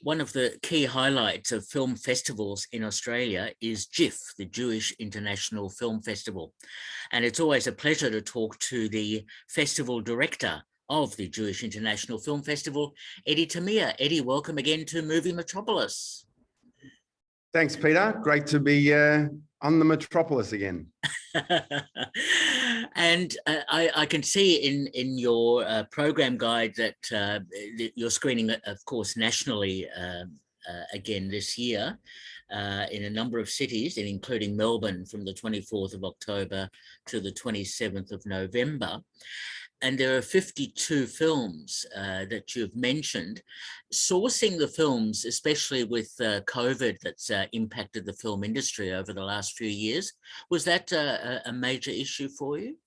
One of the key highlights of film festivals in Australia is JIFF, the Jewish International Film Festival. And it's always a pleasure to talk to the festival director of the Jewish International Film Festival, Eddie Tamir. Eddie, welcome again to Movie Metropolis. Thanks, Peter. Great to be on the Metropolis again. And I can see in your program guide that you're screening, of course, nationally again this year in a number of cities, and including Melbourne from the 24th of October to the 27th of November. And there are 52 films that you've mentioned. Sourcing the films, especially with COVID that's impacted the film industry over the last few years, was that a major issue for you?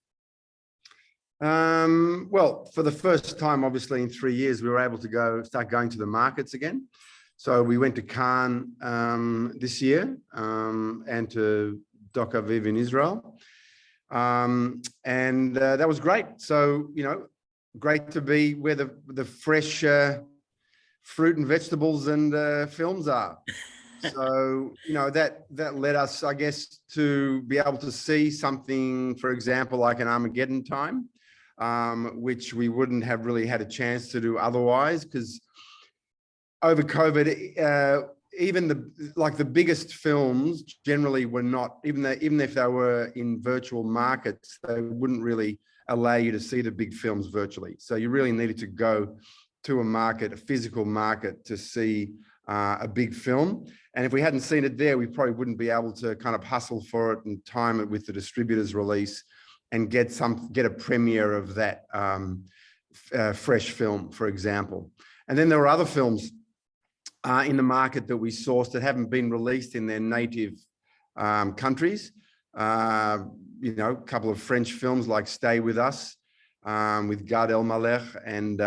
Well, for the first time, obviously, in 3 years, we were able to start going to the markets again. So we went to Cannes this year and to Doc Aviv in Israel. And that was great. So, great to be where the fresh fruit and vegetables and films are. So, that led us, I guess, to be able to see something, for example, like an Armageddon Time, which we wouldn't have really had a chance to do otherwise, because over COVID, even the biggest films generally were not, even if they were in virtual markets, they wouldn't really allow you to see the big films virtually. So you really needed to go to a physical market, to see a big film. And if we hadn't seen it there, we probably wouldn't be able to kind of hustle for it and time it with the distributor's release and get a premiere of that fresh film, for example. And then there were other films in the market that we sourced that haven't been released in their native countries. A couple of French films like Stay With Us with Gad Elmaleh and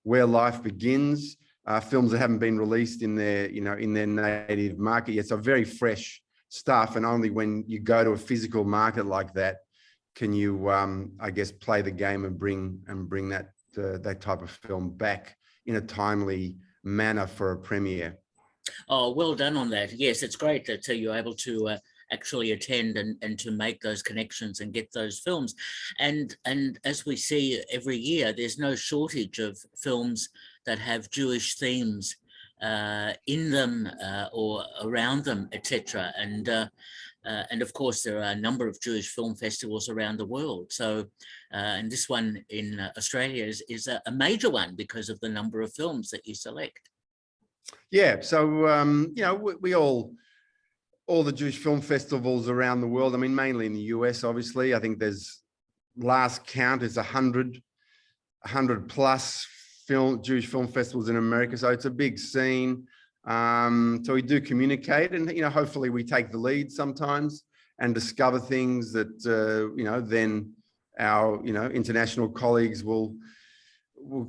Where Life Begins, films that haven't been released in their native market yet. So very fresh stuff, and only when you go to a physical market like that can you, I guess, play the game and bring that type of film back in a timely manner for a premiere. Oh, well done on that. Yes, it's great that you're able to actually attend and to make those connections and get those films. And as we see every year, there's no shortage of films that have Jewish themes in them or around them, etc. And of course, there are a number of Jewish film festivals around the world. So, and this one in Australia is a major one because of the number of films that you select. Yeah, so we all the Jewish film festivals around the world. I mean, mainly in the US, obviously. I think there's, last count is 100 plus Jewish film festivals in America. So it's a big scene. So we do communicate, and hopefully we take the lead sometimes and discover things that then our international colleagues will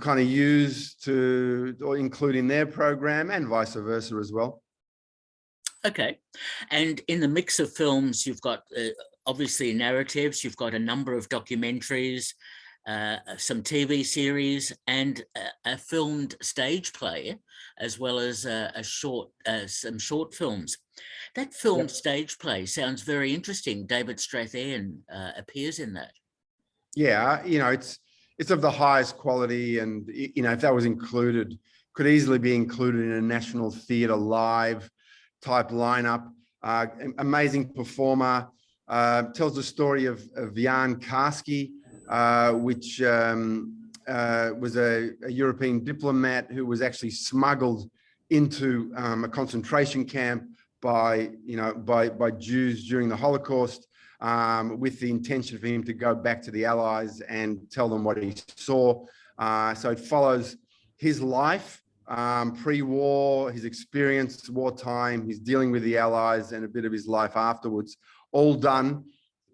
kind of use or include in their program, and vice versa as well. Okay, and in the mix of films, you've got obviously narratives, you've got a number of documentaries, some TV series, and a filmed stage play, as well as some short films. That filmed stage play sounds very interesting. David Strathairn appears in that. Yeah, it's of the highest quality, and if that was included, could easily be included in a National Theatre Live type lineup. Amazing performer, tells the story of Jan Karski, which was a European diplomat who was actually smuggled into a concentration camp by Jews during the Holocaust, with the intention for him to go back to the Allies and tell them what he saw. So it follows his life pre-war, his experience wartime, his dealing with the Allies, and a bit of his life afterwards, all done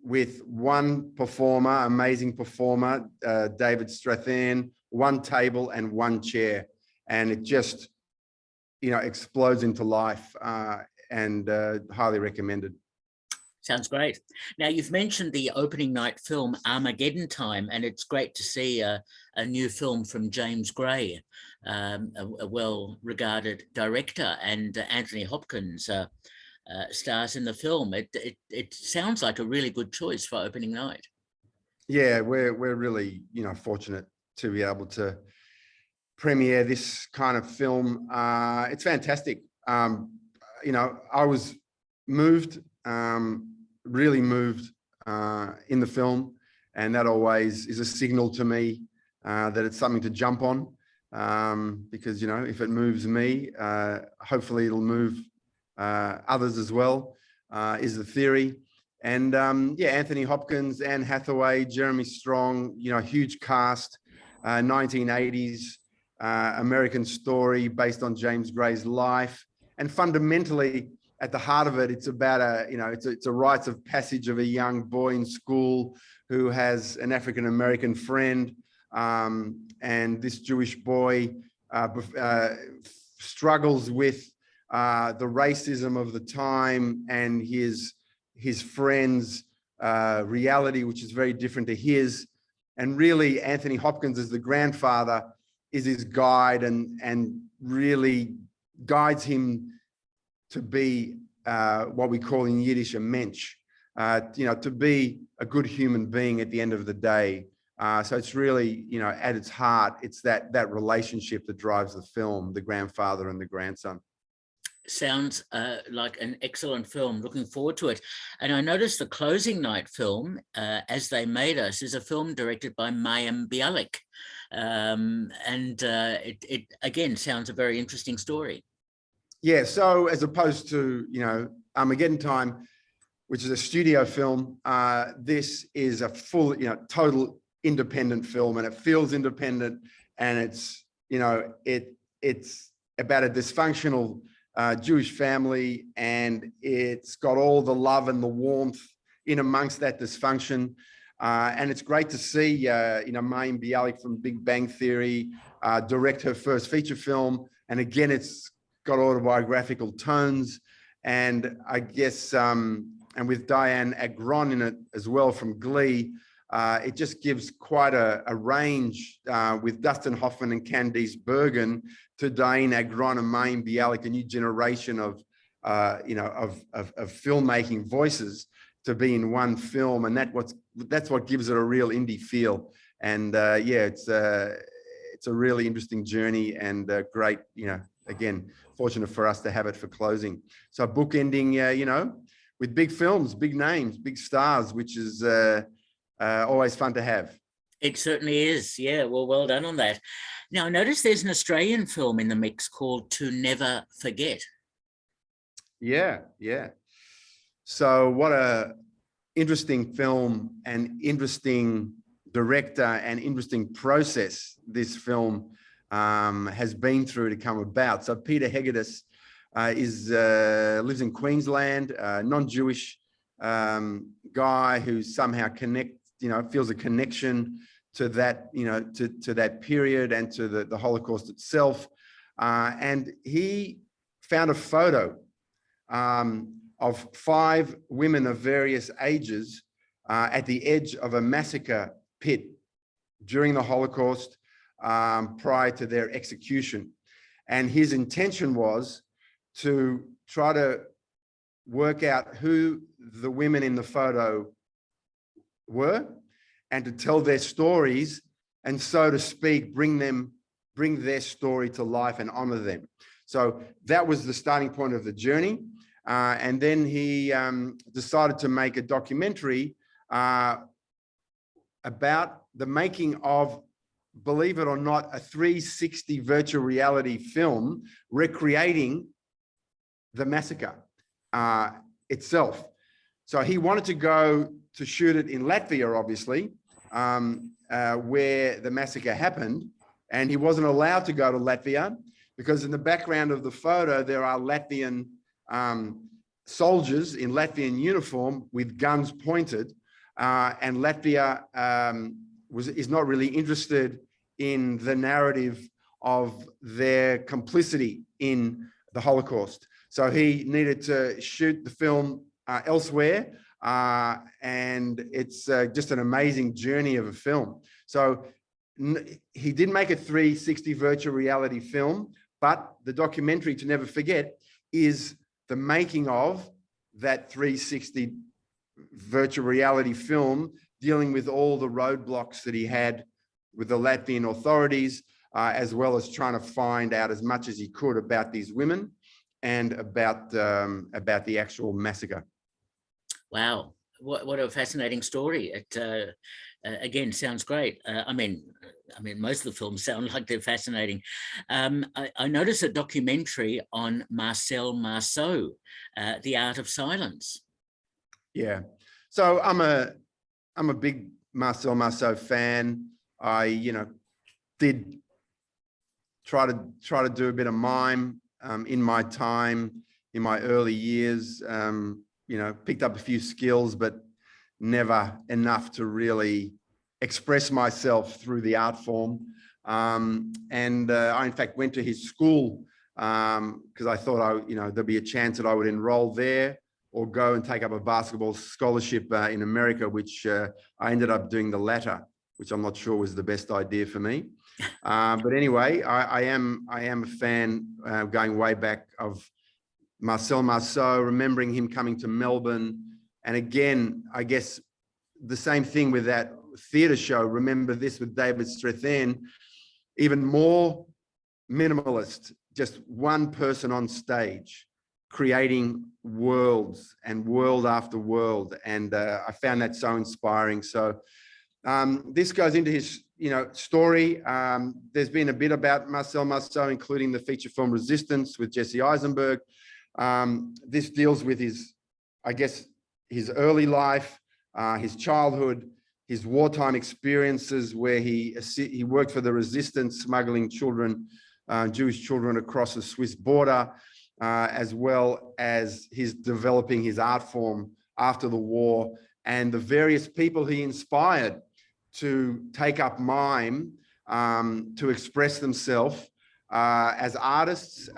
with one performer, amazing performer, David Strathairn, one table and one chair. And it just, explodes into life, and highly recommended. Sounds great. Now, you've mentioned the opening night film Armageddon Time, and it's great to see a new film from James Gray, a well-regarded director, and Anthony Hopkins stars in the film. It sounds like a really good choice for opening night. Yeah, we're really, fortunate to be able to premiere this kind of film. It's fantastic. I was moved, really moved in the film, and that always is a signal to me that it's something to jump on, because if it moves me, hopefully it'll move others as well, is the theory. And Anthony Hopkins, Anne Hathaway, Jeremy Strong, huge cast, 1980s American story based on James Gray's life. And fundamentally, at the heart of it, it's about it's a rites of passage of a young boy in school who has an African-American friend, and this Jewish boy struggles with the racism of the time and his friend's reality, which is very different to his. And really, Anthony Hopkins as the grandfather is his guide and really guides him to be what we call in Yiddish a mensch, to be a good human being at the end of the day. So it's really, at its heart, it's that relationship that drives the film, the grandfather and the grandson. Sounds like an excellent film. Looking forward to it. And I noticed the closing night film, As They Made Us, is a film directed by Mayim Bialik. It again sounds a very interesting story. Yeah, so as opposed to, Armageddon Time, which is a studio film, this is a full, total independent film, and it feels independent, and it's, it's about a dysfunctional Jewish family, and it's got all the love and the warmth in amongst that dysfunction. And it's great to see, Mayim Bialik from Big Bang Theory direct her first feature film. And again, it's got autobiographical tones. And I guess, and with Diane Agron in it as well from Glee, it just gives quite a range with Dustin Hoffman and Candice Bergen to Diane Agron and Mayim Bialik, a new generation of filmmaking voices to be in one film, and that's what gives it a real indie feel. And it's a really interesting journey, and great, again, fortunate for us to have it for closing. So bookending, with big films, big names, big stars, which is always fun to have. It certainly is. Yeah, well done on that. Now, I notice there's an Australian film in the mix called To Never Forget. Yeah. So what a interesting film and interesting director and interesting process this film has been through to come about. So Peter Hegedus lives in Queensland, non-Jewish guy who somehow feels a connection to that, to that period and to the Holocaust itself. And he found a photo of 5 women of various ages at the edge of a massacre pit during the Holocaust, prior to their execution. And his intention was to try to work out who the women in the photo were and to tell their stories, and so to speak, bring their story to life and honor them. So that was the starting point of the journey. And then he decided to make a documentary about the making of, believe it or not, a 360 virtual reality film recreating the massacre itself. So he wanted to go to shoot it in Latvia, obviously, where the massacre happened. And he wasn't allowed to go to Latvia because in the background of the photo, there are Latvian soldiers in Latvian uniform with guns pointed. And Latvia is not really interested in the narrative of their complicity in the Holocaust. So he needed to shoot the film elsewhere, and it's just an amazing journey of a film. So he did make a 360 virtual reality film, but the documentary to never forget is the making of that 360 virtual reality film, dealing with all the roadblocks that he had with the Latvian authorities, as well as trying to find out as much as he could about these women and about the actual massacre. Wow, what a fascinating story! It again sounds great. I mean, most of the films sound like they're fascinating. I noticed a documentary on Marcel Marceau, The Art of Silence. Yeah, so I'm a big Marcel Marceau fan. I did try to do a bit of mime in my time, in my early years. Picked up a few skills, but never enough to really express myself through the art form. And I, in fact, went to his school because I thought there'd be a chance that I would enroll there or go and take up a basketball scholarship in America, which I ended up doing the latter, which I'm not sure was the best idea for me. But anyway, I am a fan going way back of Marcel Marceau, remembering him coming to Melbourne. And again, I guess the same thing with that theatre show, Remember This with David Strathairn, even more minimalist, just one person on stage creating worlds and world after world. And I found that so inspiring. So this goes into his story. There's been a bit about Marcel Marceau, including the feature film Resistance with Jesse Eisenberg. This deals with his early life, his childhood, his wartime experiences, where he worked for the resistance, smuggling children, Jewish children across the Swiss border, as well as his developing his art form after the war, and the various people he inspired to take up mime, to express themselves as artists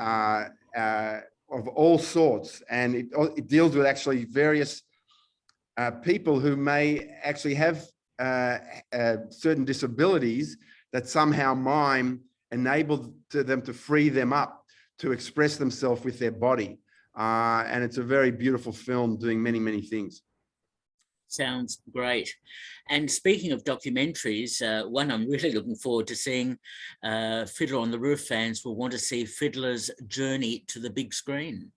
of all sorts. And it deals with actually various people who may actually have certain disabilities that somehow mime enabled them to free them up to express themselves with their body. And it's a very beautiful film doing many, many things. Sounds great. And speaking of documentaries, one I'm really looking forward to seeing, Fiddler on the Roof fans will want to see Fiddler's journey to the big screen.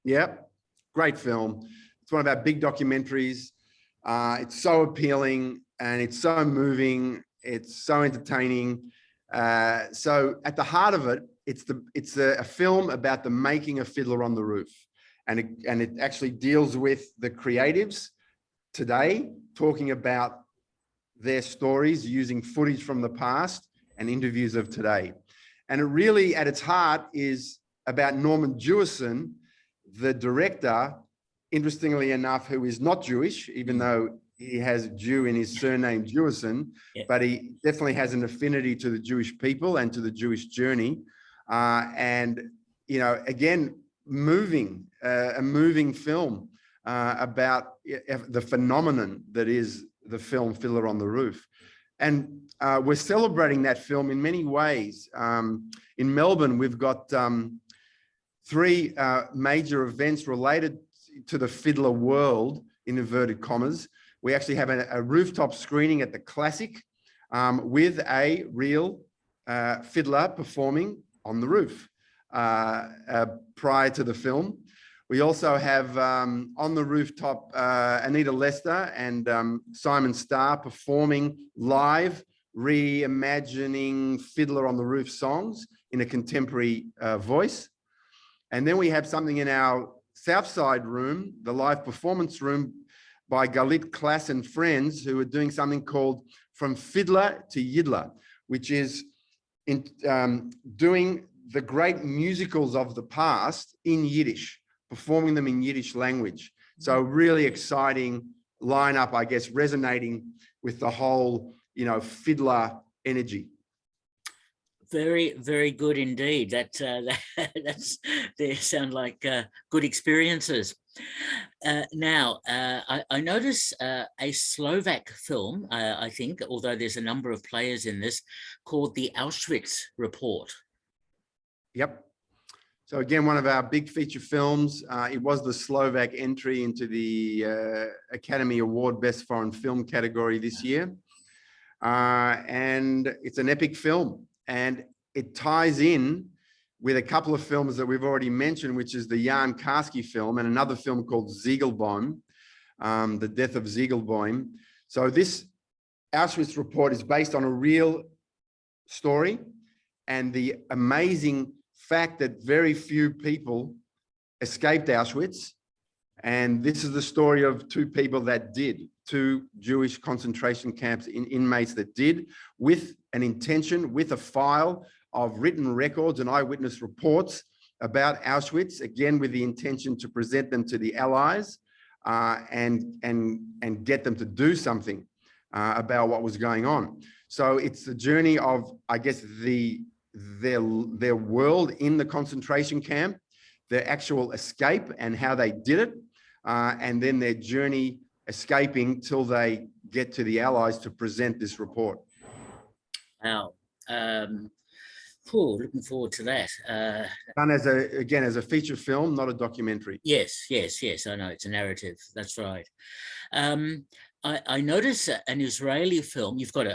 Yep, great film. It's one of our big documentaries. It's so appealing and it's so moving. It's so entertaining. So at the heart of it, it's a film about the making of Fiddler on the Roof. And it actually deals with the creatives today, talking about their stories using footage from the past and interviews of today. And it really, at its heart, is about Norman Jewison, the director, interestingly enough, who is not Jewish, even though he has Jew in his surname, Jewison, but he definitely has an affinity to the Jewish people and to the Jewish journey. And, again, a moving film about the phenomenon that is the film Fiddler on the Roof. And we're celebrating that film in many ways. In Melbourne, we've got 3 major events related to the Fiddler world, in inverted commas. We actually have a rooftop screening at the Classic with a real fiddler performing on the roof prior to the film. We also have on the rooftop Anita Lester and Simon Starr performing live, reimagining Fiddler on the Roof songs in a contemporary voice. And then we have something in our Southside room, the live performance room, by Galit Klass and friends, who are doing something called From Fiddler to Yidler, which is doing the great musicals of the past in Yiddish, performing them in Yiddish language. So really exciting lineup, I guess, resonating with the whole, Fiddler energy. Very, very good indeed. They sound like good experiences. Now, I notice a Slovak film, I think, although there's a number of players in this, called the Auschwitz Report. Yep. So again, one of our big feature films. It was the Slovak entry into the Academy Award Best Foreign Film category this year. And it's an epic film. And it ties in with a couple of films that we've already mentioned, which is the Jan Karski film and another film called Ziegelbaum, The Death of Ziegelbaum. So this Auschwitz Report is based on a real story and the amazing fact that very few people escaped Auschwitz. And this is the story of two people that did, two Jewish concentration camps inmates that did, with an intention, with a file of written records and eyewitness reports about Auschwitz, again, with the intention to present them to the Allies and get them to do something about what was going on. So it's the journey of, I guess, their world in the concentration camp, their actual escape and how they did it, and then their journey escaping till they get to the Allies to present this report. Wow. Looking forward to that. Done as a feature film, not a documentary. Yes, I know, it's a narrative. That's right. I notice an Israeli film. You've got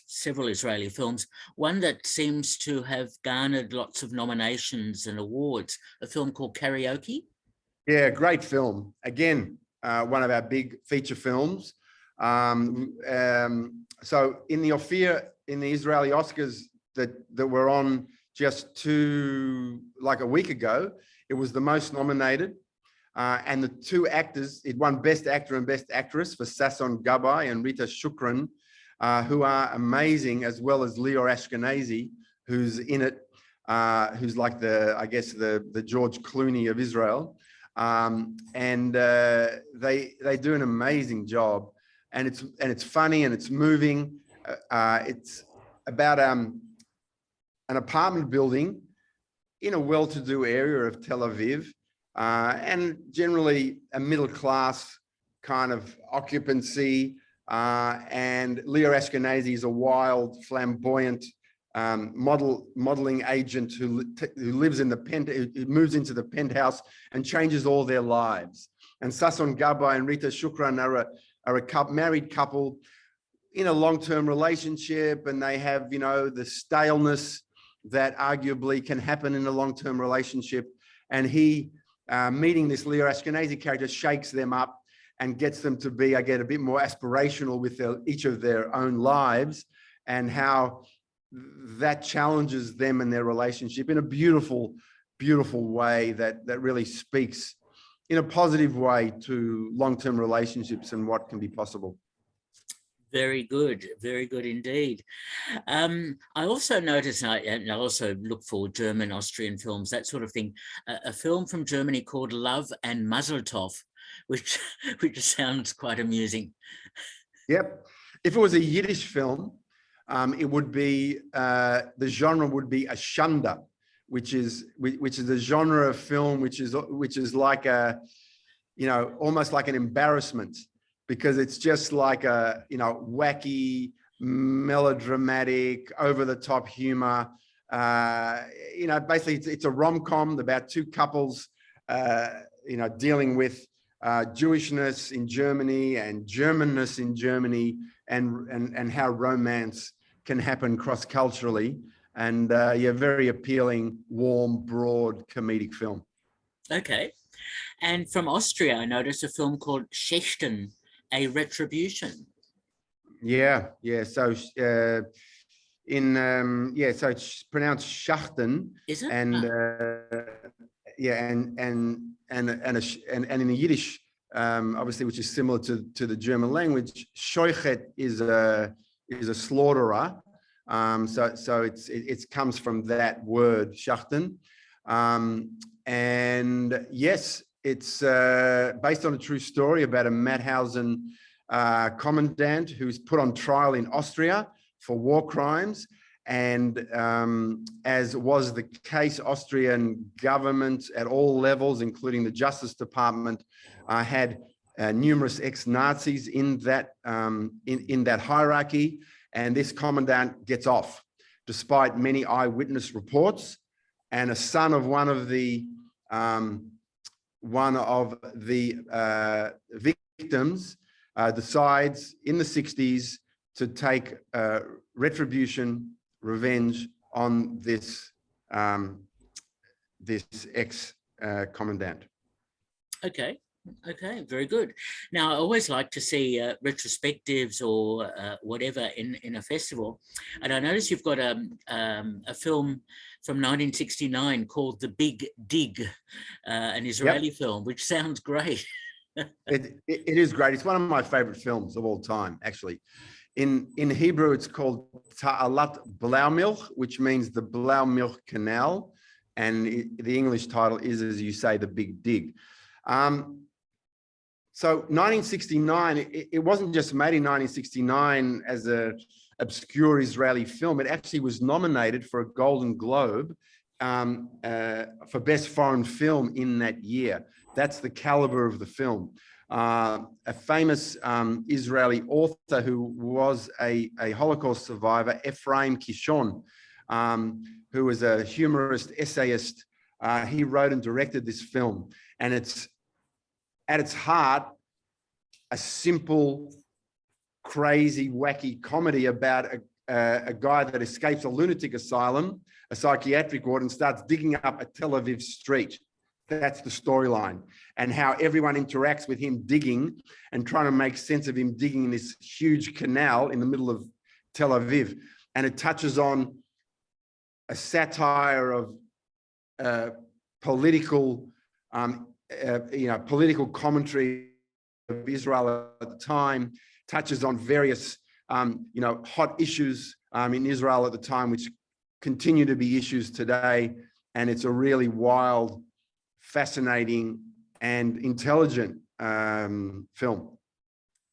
several Israeli films. One that seems to have garnered lots of nominations and awards, a film called Karaoke. Yeah, great film. Again, one of our big feature films. So in the Ophir, in the Israeli Oscars that were on just like a week ago, it was the most nominated. And the two actors, it won Best Actor and Best Actress for Sasson Gabay and Rita Shukran, who are amazing, as well as Lior Ashkenazi, who's in it, who's like the George Clooney of Israel. And they do an amazing job, and it's funny and it's moving. It's about an apartment building in a well-to-do area of Tel Aviv, and generally a middle-class kind of occupancy. And Lior Ashkenazi is a wild, flamboyant modeling agent who lives in who moves into the penthouse and changes all their lives. And Sasson Gabay and Rita Shukran are a married couple in a long-term relationship, and they have, the staleness that arguably can happen in a long-term relationship. And he, meeting this Lior Ashkenazi character, shakes them up and gets them to be, a bit more aspirational with each of their own lives, and how that challenges them and their relationship in a beautiful, beautiful way that really speaks in a positive way to long-term relationships and what can be possible. Very good indeed. I also notice, and I also look for German, Austrian films, that sort of thing. A film from Germany called Love and Mazel, which sounds quite amusing. Yep. If it was a Yiddish film, it would be the genre would be a shanda, which is a genre of film which is like almost like an embarrassment, because it's just like a wacky, melodramatic, over-the-top humor. Basically it's a rom-com about two couples dealing with Jewishness in Germany and Germanness in Germany, and how romance can happen cross-culturally. And very appealing, warm, broad, comedic film. Okay. And from Austria, I noticed a film called Schechten, a Retribution. Yeah. So so it's pronounced Schachten. Is it? And and in the Yiddish, obviously, which is similar to the German language, Scheuchet is a slaughterer. So it comes from that word, Schachten. And yes, it's based on a true story about a Mauthausen commandant who's put on trial in Austria for war crimes. And as was the case, Austrian government at all levels, including the Justice Department, had numerous ex-Nazis in that hierarchy. And this commandant gets off, despite many eyewitness reports. And a son of one of the victims decides in the 60s to take retribution, revenge on this ex-commandant. Okay, very good. Now, I always like to see retrospectives or whatever in a festival, and I notice you've got a film from 1969 called The Big Dig, an Israeli film, which sounds great. It is great. It's one of my favorite films of all time, actually. In Hebrew, it's called Ta'alat Blaumilch, which means the Blaumilch Canal, and the English title is, as you say, The Big Dig. So 1969, it wasn't just made in 1969 as an obscure Israeli film. It actually was nominated for a Golden Globe for Best Foreign Film in that year. That's the caliber of the film. A famous Israeli author who was a Holocaust survivor, Ephraim Kishon, who was a humorist, essayist, he wrote and directed this film. And it's, at its heart, a simple, crazy, wacky comedy about a guy that escapes a lunatic asylum, a psychiatric ward, and starts digging up a Tel Aviv street. That's the storyline, and how everyone interacts with him digging and trying to make sense of him digging in this huge canal in the middle of Tel Aviv. And it touches on a satire of political commentary of Israel at the time, touches on various, hot issues in Israel at the time, which continue to be issues today. And it's a really wild, fascinating, and intelligent film.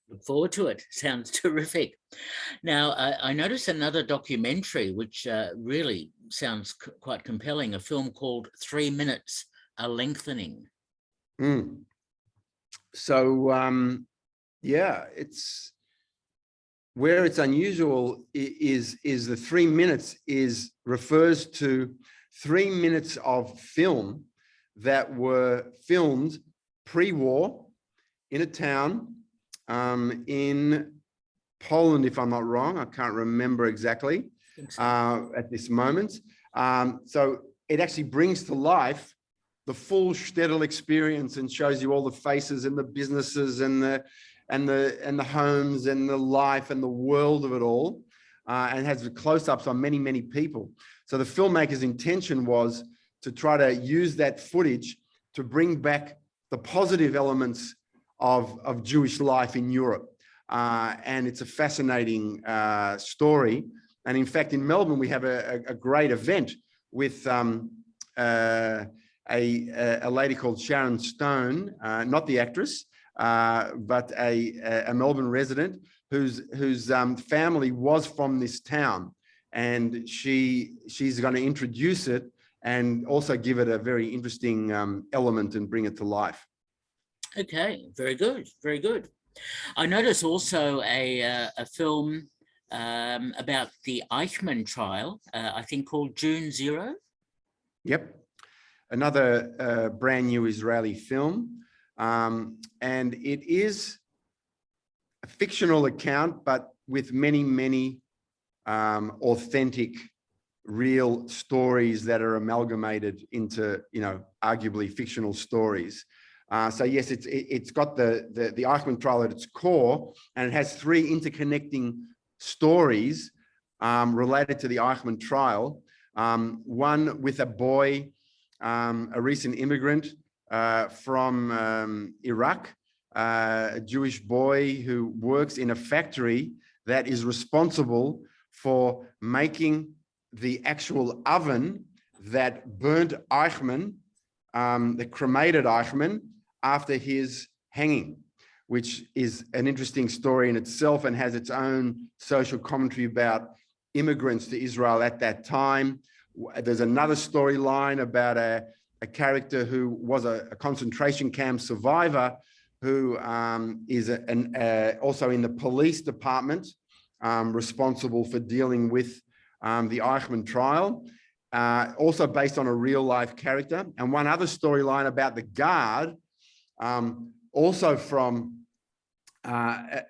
Look forward to it. Sounds terrific. Now, I noticed another documentary, which really sounds quite compelling, a film called 3 Minutes, A Lengthening. So, yeah, it's where it's unusual is the 3 minutes refers to 3 minutes of film that were filmed pre-war in a town in Poland, if I'm not wrong. I can't remember exactly at this moment. So it actually brings to life the full shtetl experience and shows you all the faces and the businesses and the homes and the life and the world of it all, and has close-ups on many, many people. So the filmmaker's intention was to try to use that footage to bring back the positive elements of Jewish life in Europe. And it's a fascinating story. And in fact, in Melbourne, we have a great event with a lady called Sharon Stone, not the actress, but a Melbourne resident whose family was from this town. And she's going to introduce it and also give it a very interesting element and bring it to life. Okay, very good, very good. I noticed also a film about the Eichmann trial, I think called June Zero. Yep, another brand new Israeli film. And it is a fictional account, but with many, many authentic, real stories that are amalgamated into, arguably fictional stories. So yes, it's got the Eichmann trial at its core, and it has 3 interconnecting stories related to the Eichmann trial. One with a boy, a recent immigrant from Iraq, a Jewish boy who works in a factory that is responsible for making the actual oven that burnt Eichmann, that cremated Eichmann after his hanging, which is an interesting story in itself and has its own social commentary about immigrants to Israel at that time. There's another storyline about a character who was a concentration camp survivor who is also in the police department, responsible for dealing with the Eichmann trial, also based on a real life character. And one other storyline about the guard, also from a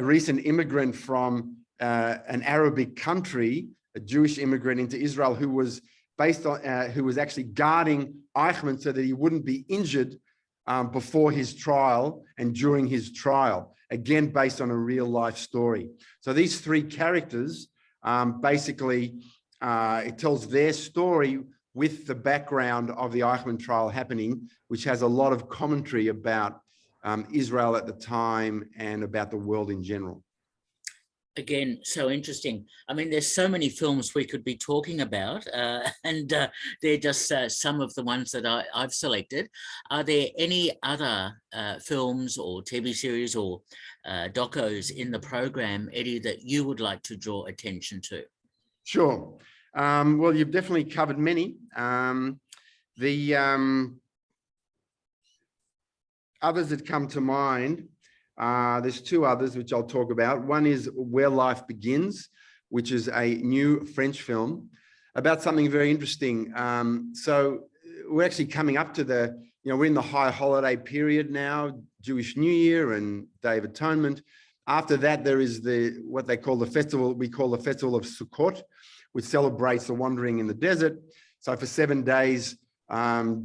recent immigrant from an Arabic country, a Jewish immigrant into Israel, who was actually guarding Eichmann so that he wouldn't be injured before his trial and during his trial, again, based on a real life story. So these three characters, basically, it tells their story with the background of the Eichmann trial happening, which has a lot of commentary about Israel at the time and about the world in general. Again, so interesting. I mean, there's so many films we could be talking about, and they're just some of the ones that I've selected. Are there any other films or TV series or docos in the program, Eddie, that you would like to draw attention to? Sure. Well, you've definitely covered many. The others that come to mind, there's two others which I'll talk about. One is Where Life Begins, which is a new French film about something very interesting. So we're actually coming up to we're in the high holiday period now, Jewish New Year and Day of Atonement. After that, there is what they call the festival, we call the Festival of Sukkot, which celebrates the wandering in the desert. So for 7 days,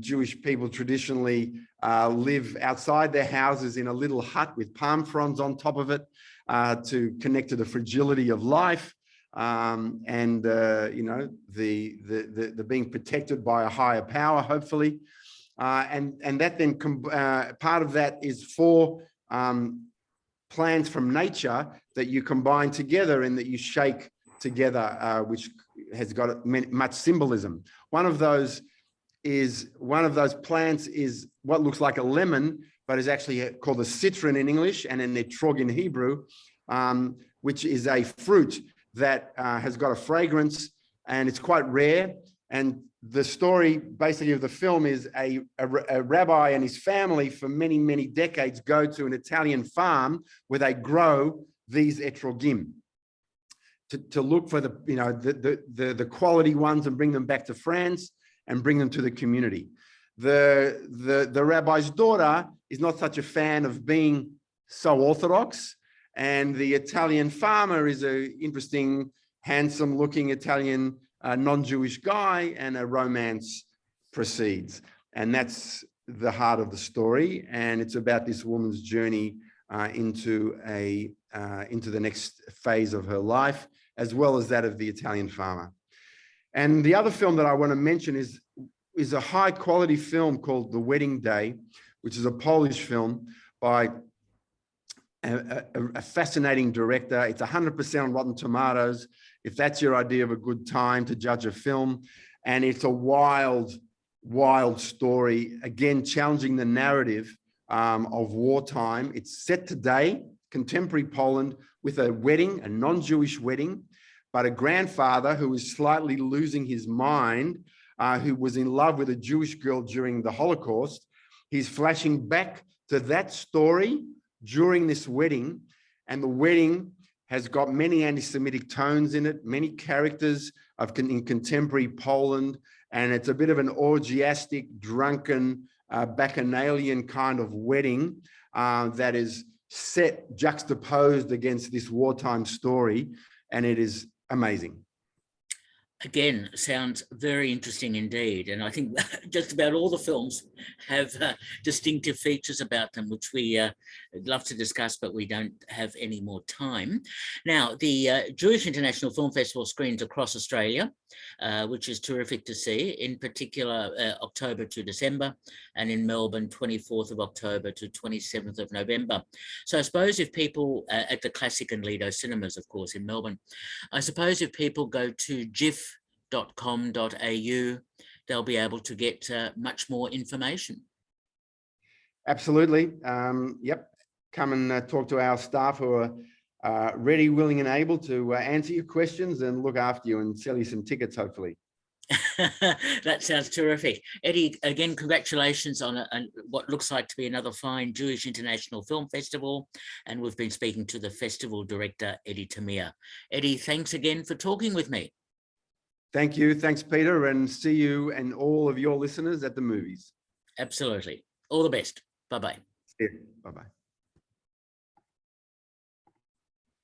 Jewish people traditionally live outside their houses in a little hut with palm fronds on top of it to connect to the fragility of life and the being protected by a higher power, hopefully. And that then part of that is 4 plants from nature that you combine together and that you shake together, which has got much symbolism. One of those plants is what looks like a lemon, but is actually called a citron in English and an etrog in Hebrew, which is a fruit that has got a fragrance and it's quite rare. And the story basically of the film is a rabbi and his family for many, many decades go to an Italian farm where they grow these etrogim to look for the quality ones and bring them back to France and bring them to the community. The rabbi's daughter is not such a fan of being so orthodox, and the Italian farmer is an interesting, handsome-looking Italian non-Jewish guy, and a romance proceeds. And that's the heart of the story, and it's about this woman's journey into the next phase of her life, as well as that of the Italian farmer. And the other film that I want to mention is a high quality film called The Wedding Day, which is a Polish film by a fascinating director. It's 100% on Rotten Tomatoes, if that's your idea of a good time to judge a film. And it's a wild, wild story, again, challenging the narrative of wartime. It's set today, contemporary Poland, with a wedding, a non-Jewish wedding, but a grandfather who is slightly losing his mind, who was in love with a Jewish girl during the Holocaust. He's flashing back to that story during this wedding, and the wedding has got many anti-Semitic tones in it, many characters in contemporary Poland, and it's a bit of an orgiastic, drunken, bacchanalian kind of wedding that is set, juxtaposed against this wartime story, and it is amazing. Again, sounds very interesting indeed. And I think just about all the films have distinctive features about them, which we love to discuss, but we don't have any more time. Now, the Jewish International Film Festival screens across Australia, which is terrific to see, in particular October to December, and in Melbourne, 24th of October to 27th of November. So I suppose if people, at the Classic and Lido cinemas, of course, in Melbourne, I suppose if people go to gif.com.au, they'll be able to get much more information. Absolutely. Yep. Come and talk to our staff who are ready, willing, and able to answer your questions and look after you and sell you some tickets, hopefully. That sounds terrific. Eddie, again, congratulations on what looks like to be another fine Jewish International Film Festival. And we've been speaking to the festival director, Eddie Tamir. Eddie, thanks again for talking with me. Thank you. Thanks, Peter. And see you and all of your listeners at the movies. Absolutely. All the best. Bye-bye. Bye-bye.